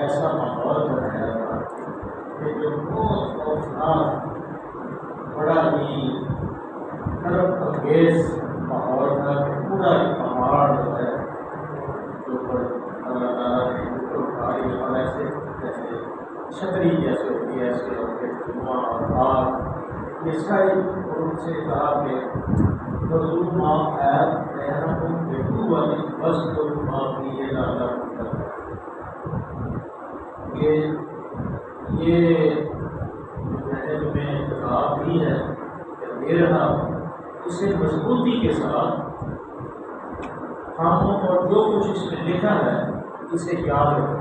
ایسا ماحول بنایا تھا کہ جو بہت خوفناک بڑا ہی طرف انگیز ماحول تھا کہ پورا ایک پہاڑ جو ہے جو پر اللہ تعالیٰ نے اوپر اٹھائی اور ایسے جیسے چھتری جیسے ہوتی ہے ایسے ہوتے دھواں اور آگ یہ ساری ان سے کہا کہ حضور ماں ہے رحمت بیٹو والی بس کو ماں کی یہ لالا یہ ذہن میں انتخاب بھی ہے کہ دے رہا اسے مضبوطی کے ساتھ خاموں اور جو کچھ اس میں لکھا ہے اسے یاد رکھیں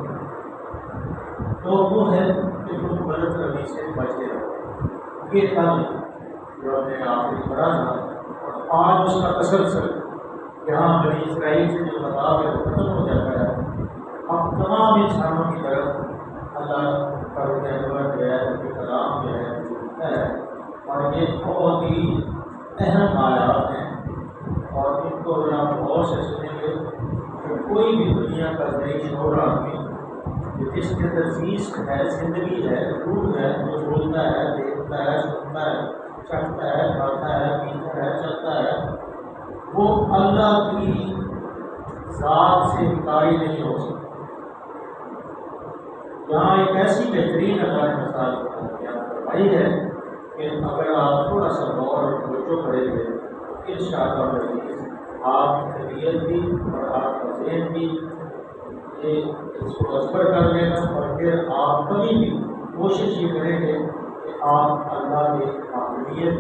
تو وہ ہے کہ تم غلط روی سے بچے رہو. یہ کل جو ہم نے آپ نے پڑھا تھا اور آج اس کا تسلسل یہاں بنی اسرائیل سے جو خطاب ہے وہ ختم ہو جاتا ہے. اب تمام انسانوں کی طرف اللہ کا رجوع جو ہے ان کے کلام جو ہے اور یہ بہت ہی اہم آیات ہیں اور ان کو اگر آپ غور سے سنیں گے کہ کوئی بھی دنیا کا نئی شعور آدمی جس کے اندر فیس ہے زندگی ہے روح ہے جو بولتا ہے دیکھتا ہے سنتا ہے چڑھتا ہے کھاتا ہے پیتا ہے چلتا ہے وہ اللہ کی ذات سے انکاری نہیں ہو سکتا. یہاں ایک ایسی بہترین اللہ نے مثال فرمائی ہے کہ اگر آپ تھوڑا سا غور اور توجہ کریں گے انشاءاللہ عزیز آپ کی طبیعت بھی اور آپ کا ذہن بھی یہ اس کو اثر کر لے گا اور پھر آپ کبھی بھی کوشش یہ کریں گے کہ آپ اللہ کی معلومیت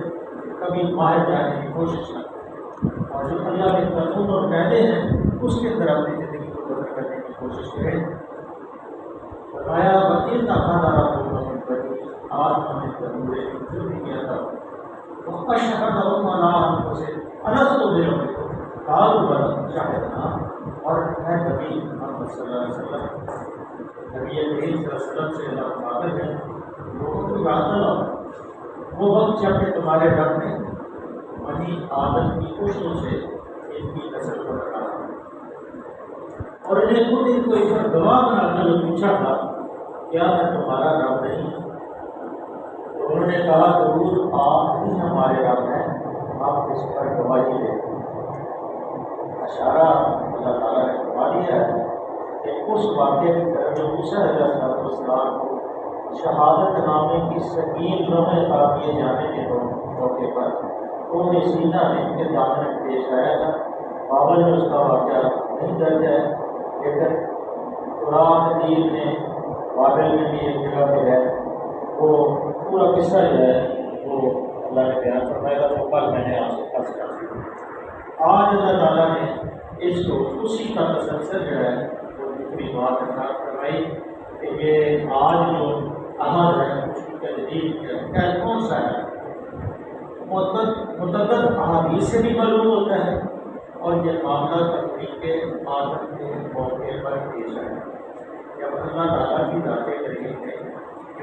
کبھی باہر جانے کی کوشش نہ کریں اور جو اللہ کے قانون اور قاعدے ہیں اس کے اندر اپنی زندگی کو بسر کرنے کی کوشش کریں. فرمایا وکیل نہ کھانا رہا آج ہمیں ضرور جو بھی کیا تھا وہ اشہد ان سے الگ تو دے رہے کال بل شاہدنا اور ہے نبی محمد صلی اللہ علیہ وسلم نبی کریم صلی اللہ علیہ وسلم سے اللہ قابل ہے لوگوں کو یاد نہ لاؤ وہ وقت جب کہ تمہارے رب نے بنی آدم کی کوششوں سے ان کی نسل کو رکھا اور انہیں خود ان کو ایک گواہ بنا کر پوچھا تھا کیا میں تمہارا رب نہیں؟ انہوں نے کہا ضرور آپ ہی ہمارے رب ہیں آپ اس پر گواہی دیں. اشارہ اللہ تعالیٰ نے فرما دیا ہے کہ اس واقعے کی طرف جو موسیٰ علیہ السلام کو شہادت نامے کی سکین لوہے عطا کیے جانے کے موقع پر انہوں نے سینہ ان کے دامن پیش آیا تھا. بابل میں اس کا واقعہ نہیں درج ہے لیکن قرآن حکیم نے بابل میں بھی ایک جگہ پہ ہے، وہ پورا قصہ جو ہے وہ اللہ نے بیان فرمایا تھا، وہ کل میں نے آپ سے عرض کر دیا۔ آج اللہ تعالیٰ نے اس کو اسی کا تسلسل جو ہے وہ دوسری بات ارشاد فرمائی کہ یہ آج جو عہد ہے اس کی تجدید کیا کون سا ہے؟ متعدد احادیث سے بھی معلوم ہوتا ہے اور یہ معاملہ تخلیق آدم کے موقع پر پیش ہے۔ جب اللہ تعالیٰ کی ذات کریم نے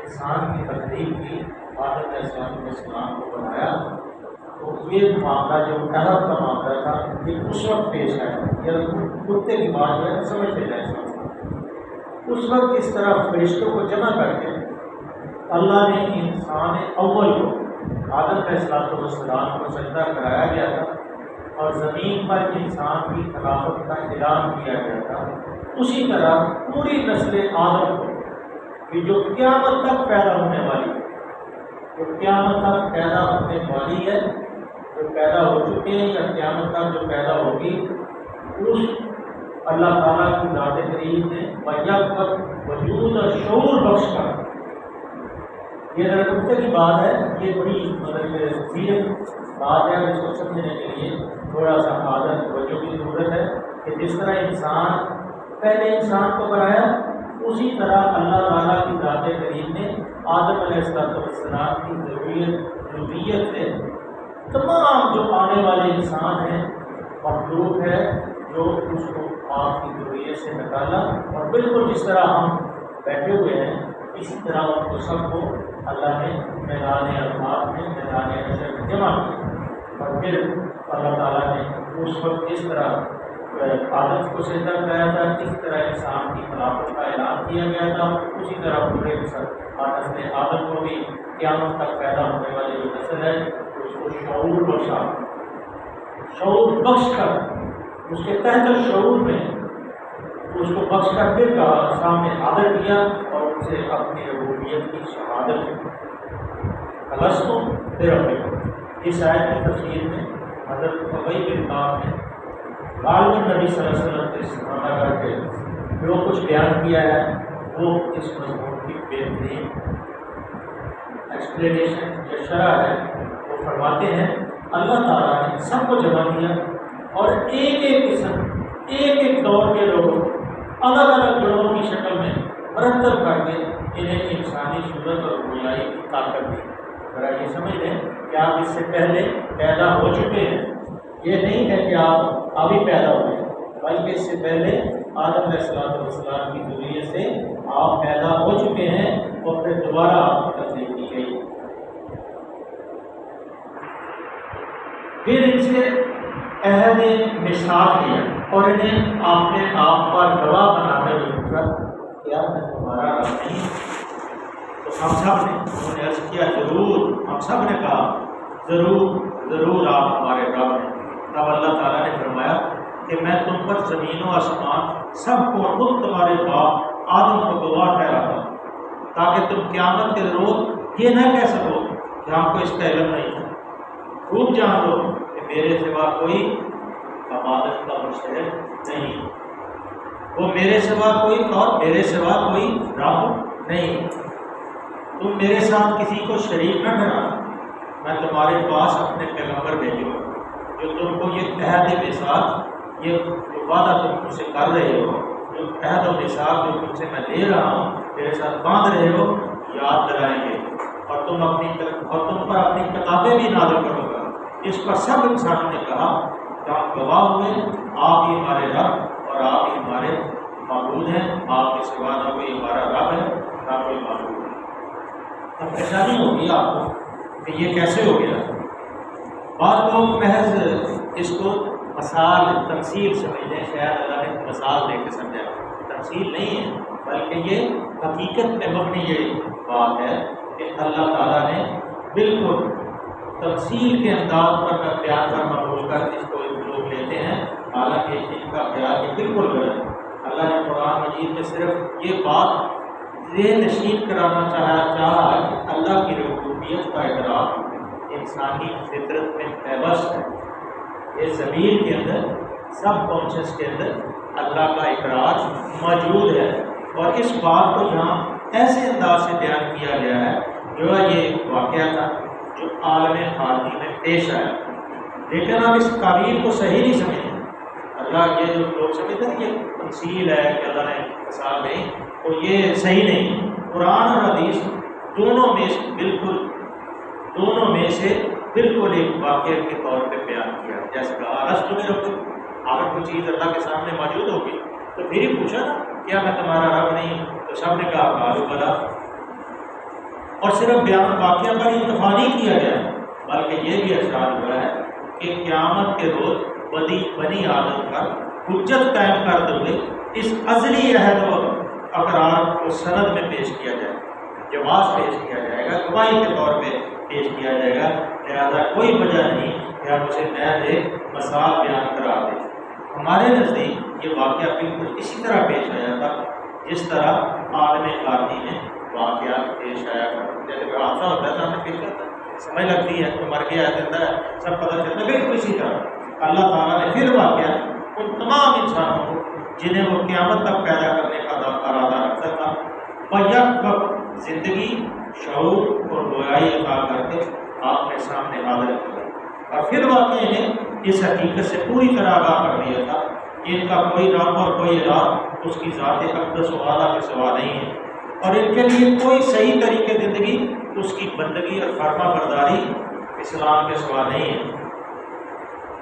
انسان کی تخلیق کی، آدم علیہ السلام کو بنایا، تو یہ معاملہ جو قہر کا معاملہ تھا یہ اس وقت پیش ہے، یا کتے کی بات جو ہے سمجھتے جائیں اس وقت اس طرح فرشتوں کو جمع کر کے اللہ نے انسان اول کو آدم علیہ السلام کو سجدہ کرایا گیا تھا اور زمین پر انسان کی خلافت کا اعلان کیا گیا تھا۔ اسی طرح پوری نسل آدم کو کہ جو قیامت تک پیدا ہونے والی ہے، جو قیامت تک پیدا ہونے والی ہے، جو پیدا ہو چکے ہیں یا قیامت تک جو پیدا ہوگی، اس اللہ تعالیٰ کی ذات کریم نے بیک وجود اور شعور بخش کر، یہ درخت کی بات ہے، یہ بڑی مطلب بات ہے، اس کو سمجھنے کے لیے تھوڑا سا عادت توجہ کی ضرورت ہے کہ جس طرح انسان پہلے انسان کو بنایا، اسی طرح اللہ تعالیٰ کی ذات کریم نے آدم علیہ السلام کی ضروریت سے تمام جو آنے والے انسان ہیں، مخلوق ہے، جو اس کو آپ کی ضروریت سے نکالا، اور بالکل جس طرح ہم بیٹھے ہوئے ہیں اسی طرح ان کو سب کو اللہ نے میدان عرفات میں میدان حشر میں جمع کیا، اور پھر اللہ تعالیٰ نے اس وقت جس طرح آدم کو سجدہ کرایا تھا، اس طرح انسان کی خلافت کا اعلان کیا گیا تھا، اسی طرح پورے نسل آدم کو بھی قیامت تک پیدا ہونے والی جو نسل ہے اس کو شعور بخشا، شعور بخش کر اس کے تحت شعور میں اس کو بخش کر پھر کہا، سامنے حاضر کیا اور ان سے اپنی ربوبیت کی شہادت کی، الستم بربکم۔ اس آیت کی تفسیر میں حضرت ابی بن کعب نے غالباً نبی صلی اللہ علیہ وسلم کے استفادہ کر کے جو کچھ بیان کیا ہے وہ اس مضمون کی بہترین ایکسپلینیشن یا شرح ہے۔ وہ فرماتے ہیں اللہ تعالیٰ نے سب کو جمع کیا اور ایک ایک قسم ایک ایک دور کے لوگوں الگ الگ گروہوں کی شکل میں مرتب کر کے انہیں انسانی صورت اور گویائی کی طاقت دی۔ ذرا یہ سمجھ لیں کہ آپ اس سے پہلے پیدا ہو چکے ہیں، یہ نہیں ہے کہ آپ ابھی پیدا ہوئے، بلکہ اس سے پہلے آدم علیہ السلام کی ذریعے سے آپ پیدا ہو چکے ہیں اور پھر دوبارہ آپ کی تخلیق کی گئی۔ پھر ان سے عہد مثال لیا اور انہیں اپنے آپ پر گواہ بناتے ہوئے پوچھا کیا میں تمہارا رب نہیں؟ تو ہم سب نے انہوں نے عرض کیا ضرور، ہم سب نے کہا ضرور ضرور آپ ہمارے رب ہیں۔ تب اللہ تعالیٰ نے فرمایا کہ میں تم پر زمین و آسمان سب کو اور خود تمہارے باپ آدم کو گواہ ٹھہراتا ہوں، تاکہ تم قیامت کے روز یہ نہ کہہ سکو کہ ہم کو اس کا علم نہیں تھا۔ خوب جان لو کہ میرے سوا کوئی عبادت کا مستحق نہیں، وہ میرے سوا کوئی اور میرے سوا کوئی رب نہیں، تم میرے ساتھ کسی کو شریک نہ ٹھہرانا۔ میں تمہارے پاس اپنے پیغمبر بھیجوں جو تم کو یہ عہد میثاق، یہ جو وعدہ تم مجھ سے کر رہے ہو، جو عہد و میثاق جو تم سے میں لے رہا ہوں، میرے ساتھ باندھ رہے ہو، یاد دلائیں گے، اور تم پر اپنی کتابیں بھی نازل کرو گا۔ اس پر سب انسانوں نے کہا کہ ہم گواہ ہوئے آپ ہی ہمارے رب اور آپ ہی ہمارے معبود ہیں، آپ کے سوا نہ کوئی ہمارا رب ہے نہ کوئی معبود ہے۔ اب پریشانی ہوگی آپ کو کہ یہ کیسے ہو گیا؟ بعض لوگ محض اس کو مثال تمثیل سمجھ لیں، شاید اللہ نے مثال دے کے سمجھا، تمثیل نہیں ہے بلکہ یہ حقیقت میں مبنی یہ بات ہے کہ اللہ تعالیٰ نے بالکل تمثیل کے انداز پر بیان کرنا بول کر اس کو لوگ لیتے ہیں، حالانکہ ان کا خیال یہ بالکل غلط ہے۔ اللہ نے قرآن مجید میں صرف یہ بات ذہن نشین کرانا چاہا کہ اللہ کی ربوبیت کا اعتراف انسانی فطرت میں پیوست ہے۔ اس ضمیر کے اندر، سب کانشیس کے اندر اللہ کا اقرار موجود ہے، اور اس بات کو یہاں ایسے انداز سے بیان کیا گیا ہے جو یہ واقعہ تھا جو عالم حاضری میں پیش آیا، لیکن آپ اس تعبیر کو صحیح نہیں سمجھیں۔ اللہ یہ جو لوگ سمجھتے ہیں یہ تمثیل ہے کہ اللہ نے مثال نہیں، تو یہ صحیح نہیں۔ قرآن اور حدیث دونوں میں سے بالکل ایک واقعہ کے طور پہ بیان کیا، جیسے کہا رسول میں رب، اگر کوئی چیز اللہ کے سامنے موجود ہوگی تو پھر ہی پوچھا نا کیا میں تمہارا رب نہیں ہوں، تو سب نے کہا قالوا بلی۔ اور صرف بیان واقعہ پر اکتفا نہیں کیا گیا، بلکہ یہ بھی ارشاد ہوا ہے کہ قیامت کے روز بنی آدم پر حجت قائم کرتے ہوئے اس ازلی عہد و اقرار کو سند میں پیش کیا جائے، جواز پیش کیا جائے گا، گواہی کے طور پہ پیش کیا جائے گا۔ لہٰذا کوئی وجہ نہیں کہ ہم اسے محض ایک مثال بیان کرا دیں۔ ہمارے نزدیک یہ واقعہ بالکل اسی طرح پیش آیا تھا جس طرح عالم حاضری میں واقعات پیش آیا تھا۔ جیسے کوئی حادثہ ہوتا ہے سامنے پیش آتا ہے، سمجھ لگتی ہے تو مر گیا زندہ ہے سب پتہ چلتا ہے، بالکل اسی طرح اللہ تعالیٰ نے پھر واقعہ ان تمام انسانوں کو جنہیں وہ قیامت تک پیدا کرنے کا ارادہ رکھتا تھا بیک وقت زندگی، شعور اور گویائی عطا کر کے آپ کے سامنے حاضر کیا، اور پھر واقعہ نے اس حقیقت سے پوری طرح آگاہ کر دیا تھا کہ ان کا کوئی رب اور کوئی الہ اس کی ذات اقدس و اعلیٰ کے سوا نہیں ہے، اور ان کے لیے کوئی صحیح طریقے زندگی اس کی بندگی اور فرما برداری اسلام کے سوا نہیں ہے۔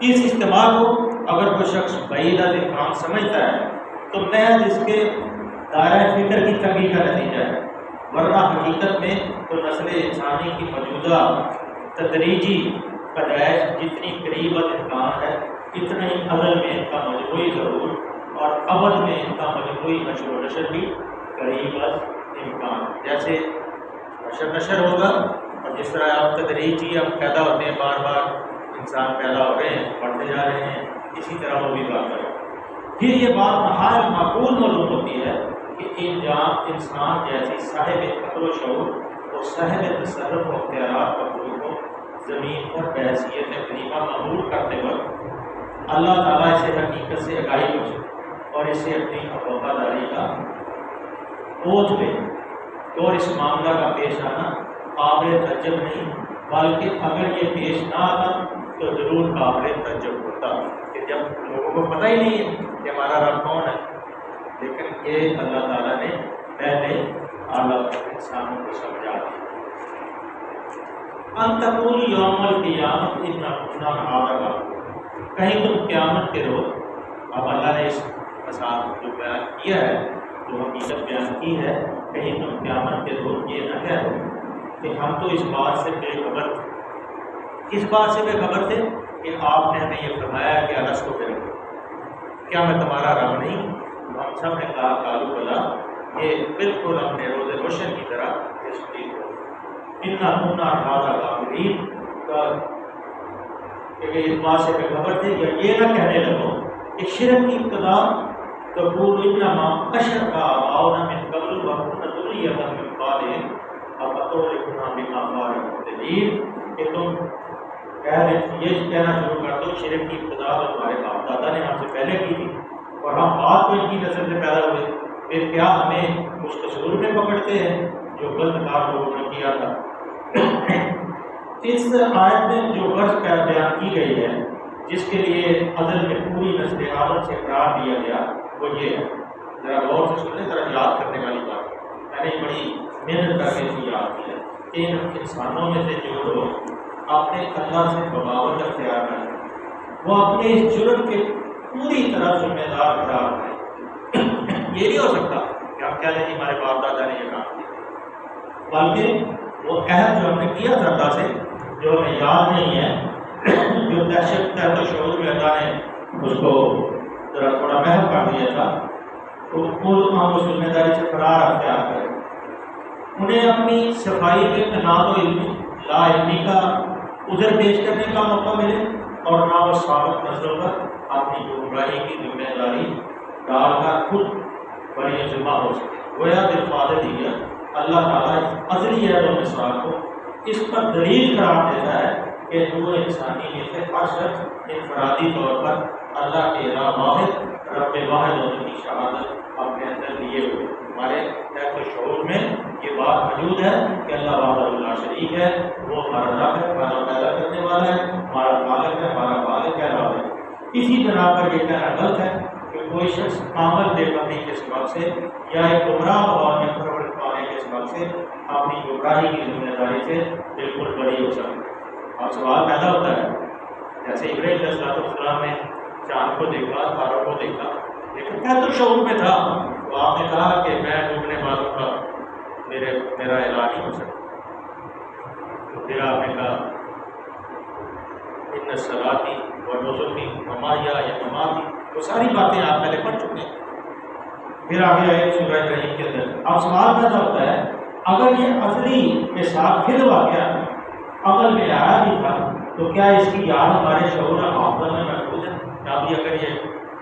اس اجتماع کو اگر کوئی شخص بعید الامکان سمجھتا ہے تو محض اس کے دائرہ فکر کی تنگی کا نتیجہ ہے، ورنہ حقیقت میں تو نسل انسانی کی موجودہ تدریجی پیدائش جتنی قریب الامکان ہے اتنا ہی ازل میں ان کا مجموعی ظہور اور ابد میں ان کا مجموعی نشر و نشر بھی قریب الامکان۔ جیسے نشر نشر ہوگا اور جس طرح آپ تدریجی ہم پیدا ہوتے ہیں، بار بار انسان پیدا ہو رہے ہیں، بڑھتے جا رہے ہیں، اسی طرح وہ بھی بات ہے۔ پھر یہ بات نہایت معقول معلوم ہوتی ہے کہ انسان جیسی صاحب عقل و شعور اور صاحب تصرف و اختیارات کا حقوق کو زمین پر بحیثیت خلیفہ معمور کرتے وقت اللہ تعالیٰ اسے حقیقت سے آگاہی بخشے اور اسے اپنی وفاداری کا بوجھ دے، اور اس معاملہ کا پیش آنا قابل تعجب نہیں، بلکہ اگر یہ پیش نہ آتا تو ضرور قابل تعجب ہوتا کہ جب لوگوں کو پتہ ہی نہیں ہے کہ ہمارا رب کون ہے، لیکن یہ اللہ تعالیٰ نے پہلے اعلیٰ انسانوں کو سمجھا دیا۔ ان تقول یوم القیامت انا کنا عن، کہیں تم قیامت کے روز، اب اللہ نے اس مثال جو بیان کیا ہے، جو حقیقت بیان کی ہے، کہیں تم قیامت کے روز یہ نہ کہو کہ ہم تو اس بات سے بے خبر تھے۔ اس بات سے بے خبر تھے کہ آپ نے ہمیں یہ فرمایا کہ الست بربکم، کیا میں تمہارا رب نہیں ہوں؟ ہم سب نے کہا قالوا بلی، یہ بالکل ہم نے روز روشن کی طرح تصدیق ہو۔ انا کنا عن ھذا غافلین، کہ اس بات سے بے خبر تھے، یا یہ نہ کہنے لگو کہ شرک کی ابتدا تقول انما اشرک آباؤنا من قبل وکنا ذریۃ من بعدہم افتہلکنا بما فعلوا تدبیر، کہ تم یہ کہنا شروع کر دو شرک کی ابتدا تو ہمارے باپ دادا نے ہم سے پہلے کی تھی اور ہم بعد میں ان کی نسل سے پیدا ہوئے، پھر کیا ہمیں اس قصور میں پکڑتے ہیں جو غلط کام لوگوں نے کیا تھا۔ اس آیت میں جو غرض بیان کی گئی ہے، جس کے لیے ازل میں پوری نسل آدم سے قرار دیا گیا، وہ یہ ہے، ذرا غور سے سنیں، ذرا یاد کرنے والی بات میں نے بڑی محنت کر کے اس کی یاد کی ہے کہ ان انسانوں میں سے جو لوگ اپنے اللہ سے بغاوت اختیار کریں، وہ اپنے اس جرم کے پوری طرح ذمہ دار قرار دیں۔ یہ نہیں ہو سکتا کہ ہم کہہ لیں کہ ہمارے باپ دادا نے یہ کام کیا، بلکہ وہ عہد جو ہم نے کیا تھا اللہ سے، جو ہمیں یاد نہیں ہے، جو دہشت تحت و شعور میں اللہ نے اس کو ذرا تھوڑا محو کر دیا تھا، تو ہم اس ذمہ داری سے فرار اختیار کریں، انہیں اپنی صفائی میں اناد و لا علمی کا عذر پیش کرنے کا موقع ملے، اور نہ وہ ثابت نظروں پر اپنی گمراہی کی ذمہ داری ڈال کر خود بڑی ذمہ ہو سکے۔ گویا بالفاضل اللہ تعالیٰ ازلی عہد و میثاق کو اس پر دلیل قرار دیتا ہے کہ نوع انسانی میں سے ہر شخص انفرادی طور پر اللہ کے الہ واحد رب واحد ہونے کی شہادت اپنے اندر لیے ہوئے. ہمارے تحت شعور میں یہ بات موجود ہے کہ اللہ وحدہ لا شریک ہے، وہ ہمارا رب ہے، ہمارا پیدا کرنے والا ہے، ہمارا خالق ہے، ہمارا خالق ہے، رب ہے. اسی بنا پر یہ کہنا غلط ہے کہ کوئی شخص کامل بے فہمی کے سبب سے یا ایک گمراہ ماحول میں پرورش پانے کے سبب سے اپنی گمراہی کی ذمہ داری سے بالکل بری ہو سکتا ہے. اور سوال پیدا ہوتا ہے جیسے ابراہیم علیہ السلام نے چاند کو دیکھا، تاروں کو دیکھا، لیکن کیا تو شعور میں تھا، تو آپ نے کہا کہ میں ڈوبنے والوں کا میرا علاج نہیں ہو سکتا. تو پھر آپ نے کہا ان صلاتی و نسکی و محیای و مماتی، وہ ساری باتیں آپ پہلے پڑھ چکے ہیں. پھر آگے آئے سورہ ابراہیم کے اندر. اب سوال پیدا ہوتا ہے اگر یہ اصلی کے ساتھ پھر واقعہ عمل میں آیا بھی تھا تو کیا اس کی یاد ہمارے شعور حافظہ میں محفوظ ہے؟ ابھی اگر یہ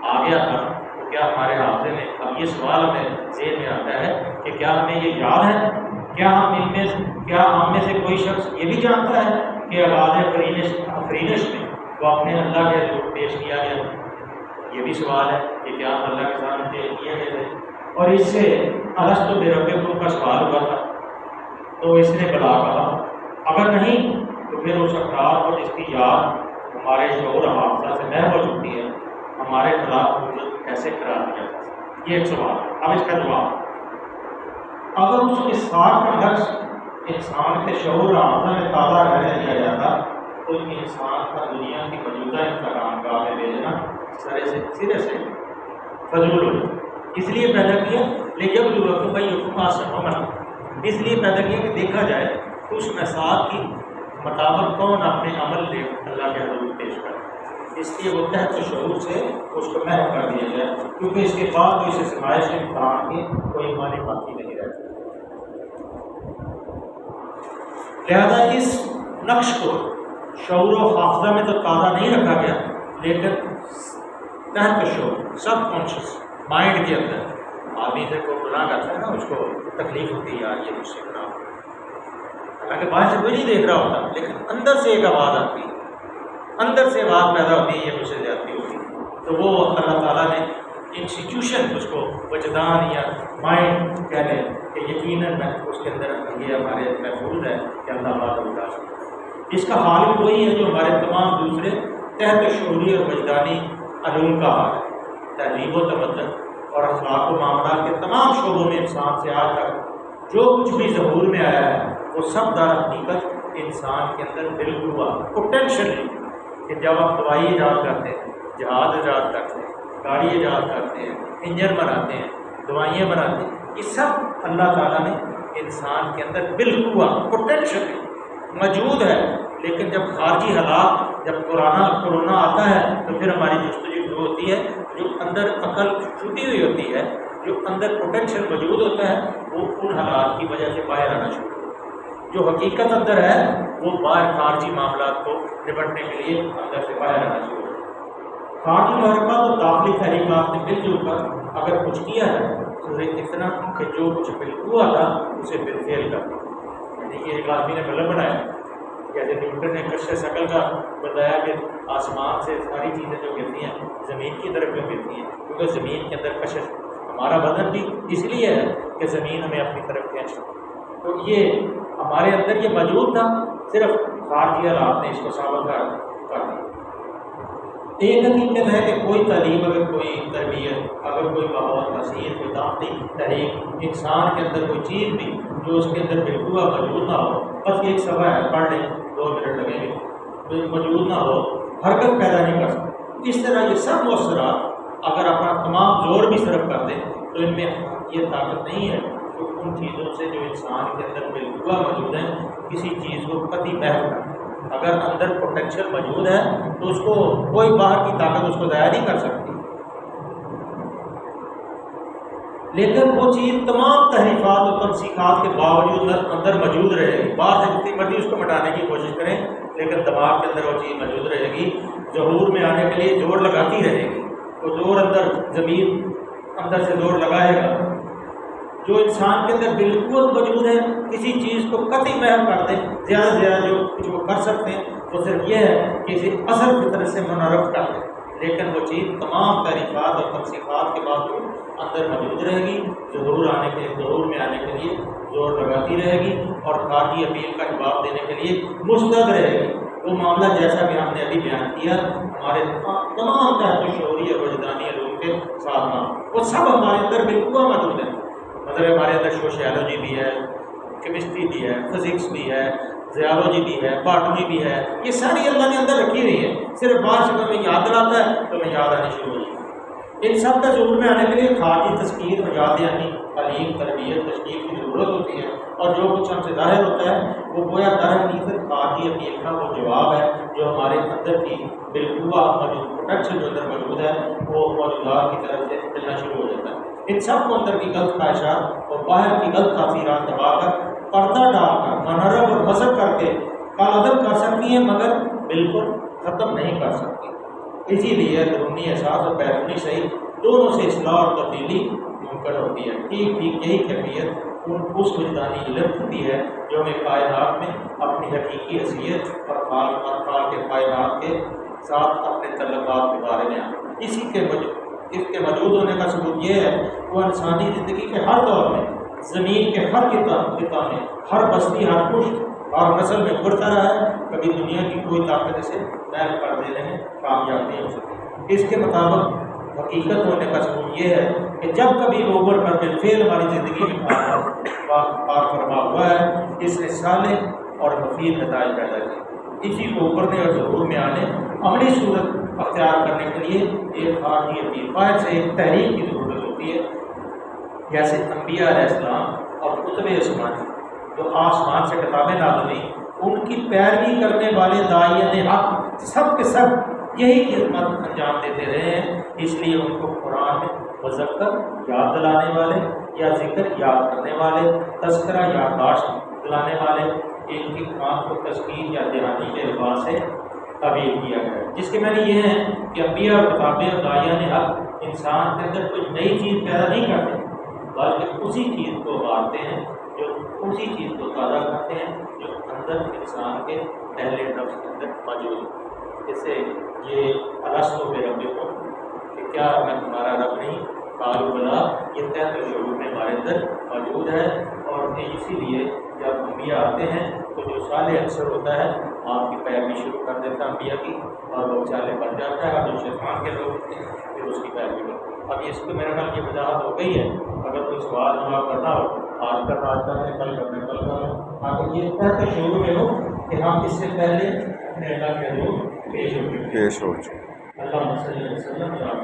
آ گیا تھا تو کیا ہمارے حافظے میں؟ اب یہ سوال ہمیں ذہن میں آتا ہے کہ کیا ہمیں یہ یاد ہے؟ کیا ہم میں سے کوئی شخص یہ بھی جانتا ہے کہ آغاز افرینش میں وہ اپنے اللہ کے حضور پیش کیا گیا؟ یہ بھی سوال ہے کہ کیا ہم اللہ کے سامنے پیش کیے گئے تھے؟ اور اس سے الستو بربکم کا سوال ہوا تھا تو اس نے بلا کہا. اگر نہیں تو پھر اس افراد کو جس کی یاد ہمارے شعور حافظہ سے محو ہو چکی ہے ہمارے خلاف وجود کیسے قرار دیا؟ یہ ایک سوال. اب اس کا جواب، اگر اس کے ساتھ کا لفظ انسان کے شعور حافظہ میں تازہ رہنے دیا جاتا تو انسان کا دنیا کی موجودہ امتحان گاہ میں بھیجنا سرے سے فضول ہو. اس لیے پیدا کیا لیکن جو بھائی حکم آسن ہونا، اس لیے پیدا کیا کہ دیکھا جائے اس مساعد کی مطابق کون اپنے عمل لے اللہ کے حضور پیش کرے. اس لیے وہ تحت شعور سے اس کو محو کر دیا جائے، کیونکہ اس کے بعد تو اسے سمائش امتحان کی کوئی معنی باقی نہیں رہتی. لہذا اس نقش کو شعور و حافظہ میں تو تازہ نہیں رکھا گیا، لیکن تحت شعور سب کانشیس مائنڈ کے اندر آدمی سے کو گناہ کرتا ہے نا، اس کو تکلیف ہوتی ہے یار یہ مجھ سے گناہ، حالانکہ باہر سے کوئی نہیں دیکھ رہا ہوتا، لیکن اندر سے ایک آواز آتی ہے، اندر سے آواز پیدا ہوتی ہے یہ مجھ سے زیادتی ہوتی ہے. تو وہ اللہ تعالیٰ نے انسٹیٹیوشن اس کو وجدان یا مائنڈ کہہ لیں کہ یقیناً اس کے اندر یہ ہمارے محفوظ ہے کہ اللہ بات بتا سکتا ہے. اس کا حال بھی وہی ہے جو ہمارے تمام دوسرے تحت شعوری اور وجدانی علوم کا حال ہے. تہذیب و تمدن اور اخلاق و معاملات کے تمام شعبوں میں انسان سے آج تک جو کچھ بھی ظہور میں آیا ہے وہ سب در حقیقت انسان کے اندر بالکل ہوا پوٹینشلی. کہ جب آپ دوائی ایجاد کرتے ہیں، جہاز ایجاد کرتے ہیں، گاڑی ایجاد کرتے ہیں، انجن بناتے ہیں، دوائیاں بناتے ہیں، یہ سب اللہ تعالیٰ نے انسان کے اندر بالکل ہوا پوٹینشلی موجود ہے. لیکن جب خارجی حالات، جب کورونا آتا ہے تو پھر ہماری جستجو ہوتی ہے، جو اندر عقل چھٹی ہوئی ہوتی ہے، جو اندر پوٹینشیل موجود ہوتا ہے وہ ان حالات کی وجہ سے باہر آنا شروع ہوتا ہے. جو حقیقت اندر ہے وہ باہر خارجی معاملات کو نپٹنے کے لیے اندر سے باہر آنا شروع ہوتا ہے. خارجی محرکات اور داخلی تحریکات نے مل جل کر اگر کچھ کیا ہے تو اتنا کہ جو کچھ بالکل ہوا تھا اسے بالفعل کر دیا. یعنی کہ ایک آدمی نے بلب بنایا، جیسے نیوٹن نے کشش شکل کا بتایا کہ آسمان سے ساری چیزیں جو گرتی ہیں زمین کی طرف کیوں گرتی ہیں، کیونکہ زمین کے اندر کشش، ہمارا بدن بھی اس لیے ہے کہ زمین ہمیں اپنی طرف کھینچتی. تو یہ ہمارے اندر یہ موجود تھا، صرف خارجی حالات نے اس کو ثابت کر دیا. ایک حقیقت ہے کہ کوئی تعلیم، اگر کوئی تربیت، اگر کوئی ماحول، نصیحت، کوئی دعوتی تحریک انسان کے اندر کوئی چیز بھی جو اس کے اندر بالکل موجود نہ ہو، بس ایک صفحہ ہے پڑھ لیں 2 منٹ لگیں گے، موجود نہ ہو، حرکت پیدا نہیں کر سکتے. اس طرح یہ سب مؤثرات اگر اپنا تمام زور بھی صرف کر دیں تو ان میں یہ طاقت نہیں ہے کہ ان چیزوں سے جو انسان کے اندر بالکل موجود ہیں کسی چیز کو قطعی محو کریں. اگر اندر پوٹینشیل موجود ہے تو اس کو کوئی باہر کی طاقت اس کو ضائع نہیں کر سکتی. لیکن وہ چیز تمام تحریفات اور تنسیخات کے باوجود اندر موجود رہے گی. باہر سے جتنی مرضی اس کو مٹانے کی کوشش کریں لیکن دماغ کے اندر وہ چیز موجود رہے گی. ظہور میں آنے کے لیے زور لگاتی رہے گی. وہ زور اندر زمین اندر سے زور لگائے گا. جو انسان کے اندر بالکل موجود ہے کسی چیز کو قطعی محو کر دیں، زیادہ سے زیادہ جو کچھ وہ کر سکتے ہیں وہ صرف یہ ہے کہ اسے اصل فطرت سے منحرف کر دے، لیکن وہ چیز تمام تعریفات اور توصیفات کے بعد اندر موجود رہے گی، ظہور میں آنے کے لیے زور لگاتی رہے گی اور خارجی اپیل کا جواب دینے کے لیے مستعد رہے گی۔ وہ معاملہ جیسا کہ ہم نے ابھی بیان کیا، ہمارے تمام تحت شعوری اور وجدانی علوم کے ساتھ وہ سب ہمارے اندر بالکل موجود ہیں۔ مطلب ہمارے اندر سوشیالوجی بھی ہے، کیمسٹری بھی ہے، فزکس بھی ہے، زیالوجی بھی ہے، باٹنی بھی ہے، یہ ساری اللہ نے اندر رکھی ہوئی ہے۔ صرف بعض جگہ میں یاد دلاتا ہے تو میں یاد آنی شروع ہو جاتی ہے۔ ان سب کا ظہور میں آنے کے لیے خارجی تذکیر اور یاد دہانی، تعلیم، تربیت، تشکیل کی ضرورت ہوتی ہے، اور جو کچھ ہم سے ظاہر ہوتا ہے وہ گویا در حقیقت خارجی اپیل کا وہ جواب ہے جو ہمارے اندر کی بالقوہ موجود پروٹیکشن جو اندر موجود ہے وہ موجودات کی طرف سے ملنا شروع ہو جاتا ہے۔ ان سب کو اندر کی غلط خواہشات اور باہر کی غلط تاثیرات دبا کر، پردہ ڈال کر، منحرف اور مسخ کر کے کالعدم کر سکتی ہیں، مگر بالکل ختم نہیں کر سکتی۔ اسی لیے اندرونی احساس اور بیرونی صحیح دونوں سے اصلاح اور تبدیلی ممکن ہوتی ہے۔ ٹھیک یہی کیفیت اس وجدانی علم ہوتی ہے جو ہمیں کائنات میں اپنی حقیقی حیثیت اور خالق کے کائنات کے ساتھ اپنے تعلقات کے بارے میں اس کے موجود ہونے کا ثبوت یہ ہے کہ وہ انسانی زندگی کے ہر دور میں، زمین کے ہر خطہ میں، ہر بستی، ہر پشت اور نسل میں ابھرتا رہا ہے۔ کبھی دنیا کی کوئی طاقت اسے محل کر دینے میں کامیاب نہیں ہو سکتی۔ اس کے مطابق حقیقت ہونے کا ثبوت یہ ہے کہ جب کبھی اوپر پر بالفعل ہماری زندگی میں کار فرما ہوا ہے، اس نے صالح اور مفید نتائج پیدا کیے۔ اسی کو اوپرنے اور ظہور میں آنے، عملی صورت اختیار کرنے کے لیے ایک خارجی اپیل، باہر سے ایک تحریک کی ضرورت ہوتی ہے، جیسے انبیاء علیہ السلام اور کتب آسمانی جو آسمان سے کتابیں نازل ہوئیں، ان کی پیروی کرنے والے داعیان حق سب کے سب یہی خدمت انجام دیتے رہے ہیں۔ اس لیے ان کو قرآن میں مذکر یاد دلانے والے یا ذکر یاد کرنے والے، تذکرہ یادداشت دلانے والے، ان کی کام کو تذکیر یا دہانی کے لباس سے تعبیر کیا گیا، جس کے معنی یہ ہے کہ انبیاء اور کتابیں اور داعیان حق انسان کے اندر کوئی نئی چیز پیدا نہیں کرتے، بلکہ اسی چیز کو ابھارتے ہیں، جو اسی چیز کو تازہ کرتے ہیں جو اندر انسان کے پہلے نفس کے اندر موجود ہے۔ اس سے یہ الستو بربکم کہ کیا میں تمہارا رب نہیں، قالوا بلی، یہ تحت شعور میں ہمارے اندر موجود ہے۔ اور اسی لیے جب انبیاء آتے ہیں تو جو صالح اکثر ہوتا ہے آپ کی پیروی شروع کر دیتا ہے انبیاء کی، اور وہ صالح بن جاتا ہے، اور جو شیطان کے لوگ ہوتے ہیں پھر اس کی پیروی کرتے ہیں۔ اب اس کو میرے خیال کی وضاحت ہو گئی ہے۔ اگر کوئی سوال جواب کرنا ہو، آج کرنا ہے، کل کرنا ہے، کل کرنا، اگر یہ تحت شعور میں ہو کہ ہم اس سے پہلے اپنے اللہ کے حضور پیش ہو چکے۔ اللہ صلی اللہ علیہ وسلم اللہ